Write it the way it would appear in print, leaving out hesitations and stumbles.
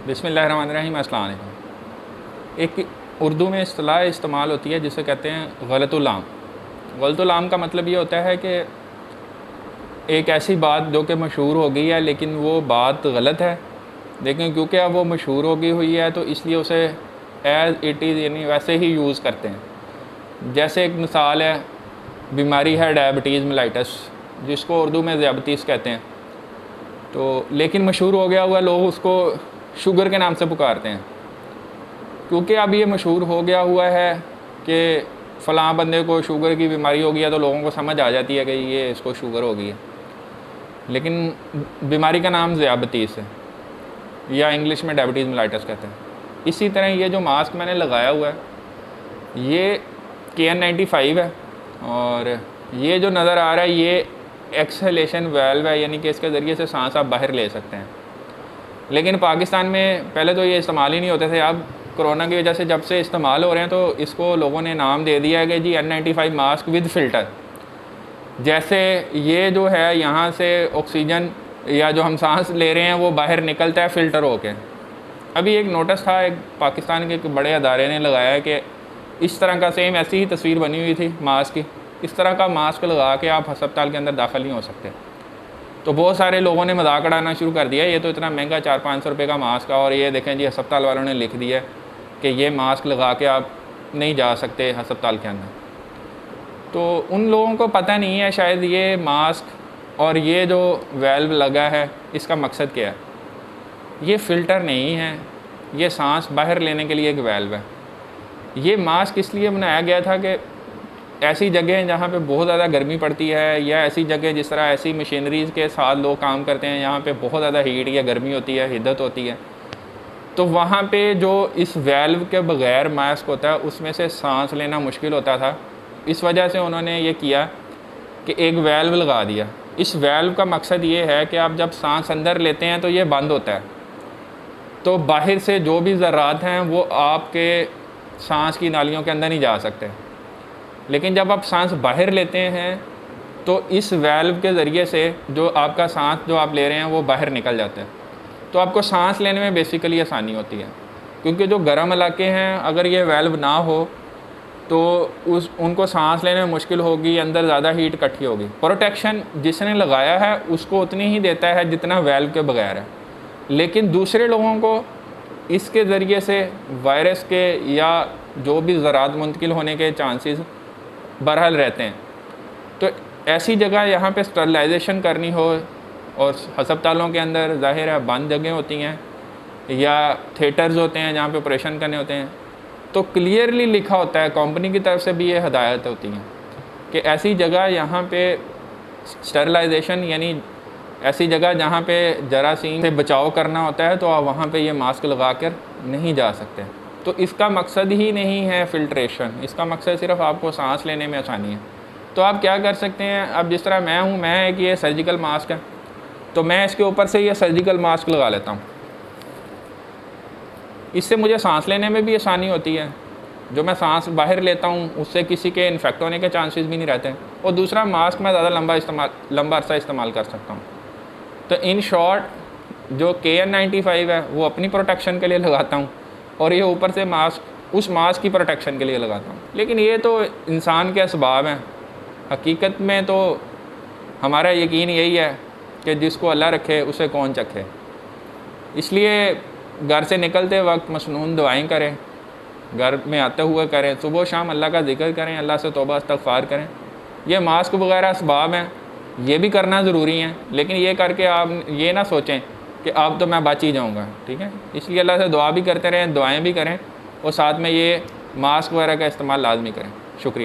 बिस्मिल्लाहिर्रहमानिर्रहीम। अस्सलाम वालेकुम। एक उर्दू में इस्तिलाह इस्तेमाल होती है जिसे कहते हैं गलतुल आम। गलतुल आम का मतलब ये होता है कि एक ऐसी बात जो कि मशहूर हो गई है लेकिन वो बात गलत है, लेकिन क्योंकि अब वो मशहूर हो गई हुई है तो इसलिए उसे एज़ इट इज़ यानी वैसे ही यूज़ करते हैं। जैसे एक मिसाल है, बीमारी है डायबिटीज़ मेलाइटस, जिसको उर्दू में ज़ियाबतीस कहते हैं। तो लेकिन मशहूर हो गया हुआ, लोग उसको शुगर के नाम से पुकारते हैं, क्योंकि अब ये मशहूर हो गया हुआ है कि फ़लाँ बंदे को शुगर की बीमारी हो गई है, तो लोगों को समझ आ जाती है कि ये इसको शुगर हो गई है। लेकिन बीमारी का नाम ज़ियाबतीस है, या इंग्लिश में डायबिटीज़ मेलाइटस कहते हैं। इसी तरह ये जो मास्क मैंने लगाया हुआ है ये KN95 है, और ये जो नज़र आ रहा है ये एक्सहेलेशन वाल्व है, यानी कि इसके ज़रिए से सांस आप बाहर ले सकते हैं। लेकिन पाकिस्तान में पहले तो ये इस्तेमाल ही नहीं होते थे। अब कोरोना की वजह से जब से इस्तेमाल हो रहे हैं तो इसको लोगों ने नाम दे दिया है कि जी N95 मास्क विद फ़िल्टर। जैसे ये जो है यहाँ से ऑक्सीजन या जो हम सांस ले रहे हैं वो बाहर निकलता है फ़िल्टर होके। अभी एक नोटिस था, एक पाकिस्तान के एक बड़े अदारे ने लगाया है कि इस तरह का सेम ऐसी ही तस्वीर बनी हुई थी मास्क की, इस तरह का मास्क लगा के आप अस्पताल के अंदर दाखिल नहीं हो सकते। तो बहुत सारे लोगों ने मजाक उड़ाना शुरू कर दिया, ये तो इतना महंगा 400-500 रुपये का मास्क है, और ये देखें जी अस्पताल वालों ने लिख दिया कि ये मास्क लगा के आप नहीं जा सकते अस्पताल के अंदर। तो उन लोगों को पता नहीं है शायद ये मास्क और ये जो वेल्व लगा है इसका मकसद क्या है। ये फ़िल्टर नहीं है, ये सांस बाहर लेने के लिए एक वेल्व है। ये मास्क इसलिए बनाया गया था कि ऐसी जगह जहाँ पे बहुत ज़्यादा गर्मी पड़ती है, या ऐसी जगह जिस तरह ऐसी मशीनरीज़ के साथ लोग काम करते हैं यहाँ पे बहुत ज़्यादा हीट या गर्मी होती है, हिद्दत होती है, तो वहाँ पे जो इस वेल्व के बग़ैर मास्क होता है उसमें से सांस लेना मुश्किल होता था। इस वजह से उन्होंने ये किया कि एक वेल्व लगा दिया। इस वेल्व का मकसद ये है कि आप जब सांस अंदर लेते हैं तो ये बंद होता है, तो बाहर से जो भी ज़रात हैं वो आपके सांस की नालियों के अंदर नहीं जा सकते। लेकिन जब आप सांस बाहर लेते हैं तो इस वेल्व के ज़रिए से जो आपका सांस जो आप ले रहे हैं वो बाहर निकल जाता है, तो आपको सांस लेने में बेसिकली आसानी होती है। क्योंकि जो गर्म इलाके हैं अगर ये वेल्व ना हो तो उनको सांस लेने में मुश्किल होगी, अंदर ज़्यादा हीट इकट्ठी होगी। प्रोटेक्शन जिसने लगाया है उसको उतनी ही देता है जितना वेल्व के बगैर है, लेकिन दूसरे लोगों को इसके ज़रिए से वायरस के या जो भी ज़रात मुंतकिल होने के चांसेस बहरहाल रहते हैं। तो ऐसी जगह यहाँ पे स्टरलाइजेशन करनी हो, और अस्पतालों के अंदर ज़ाहिर है बंद जगह होती हैं या थिएटर्स होते हैं जहाँ पे ऑपरेशन करने होते हैं, तो क्लियरली लिखा होता है, कंपनी की तरफ से भी ये हदायत होती हैं कि ऐसी जगह यहाँ पे स्टरलाइजेशन यानी ऐसी जगह जहाँ पे जरासीम से बचाव करना होता है तो आप वहाँ पे ये मास्क लगा कर नहीं जा सकते। तो इसका मकसद ही नहीं है फ़िल्ट्रेशन, इसका मकसद सिर्फ आपको सांस लेने में आसानी है। तो आप क्या कर सकते हैं, अब जिस तरह मैं हूँ, मैं एक ये सर्जिकल मास्क है तो मैं इसके ऊपर से ये सर्जिकल मास्क लगा लेता हूँ। इससे मुझे सांस लेने में भी आसानी होती है, जो मैं सांस बाहर लेता हूँ उससे किसी के इन्फेक्ट होने के चांसेस भी नहीं रहते हैं, और दूसरा मास्क मैं ज़्यादा लंबा अरसा इस्तेमाल कर सकता हूँ। तो इन शॉर्ट जो KN95 है वो अपनी प्रोटेक्शन के लिए लगाता हूँ, और ये ऊपर से मास्क उस मास्क की प्रोटेक्शन के लिए लगाता हूँ। लेकिन ये तो इंसान के असबाब हैं, हकीकत में तो हमारा यकीन यही है कि जिसको अल्लाह रखे उसे कौन चखे। इसलिए घर से निकलते वक्त मसनून दुआएं करें, घर में आते हुए करें, सुबह शाम अल्लाह का ज़िक्र करें, अल्लाह से तौबा इस्तग़फ़ार करें। ये मास्क वगैरह असबाब हैं, ये भी करना ज़रूरी है, लेकिन ये करके आप ये ना सोचें कि अब तो मैं बच ही जाऊँगा, ठीक है। इसलिए अल्लाह से दुआ भी करते रहें, दुआएं भी करें, और साथ में ये मास्क वगैरह का इस्तेमाल लाजमी करें। शुक्रिया।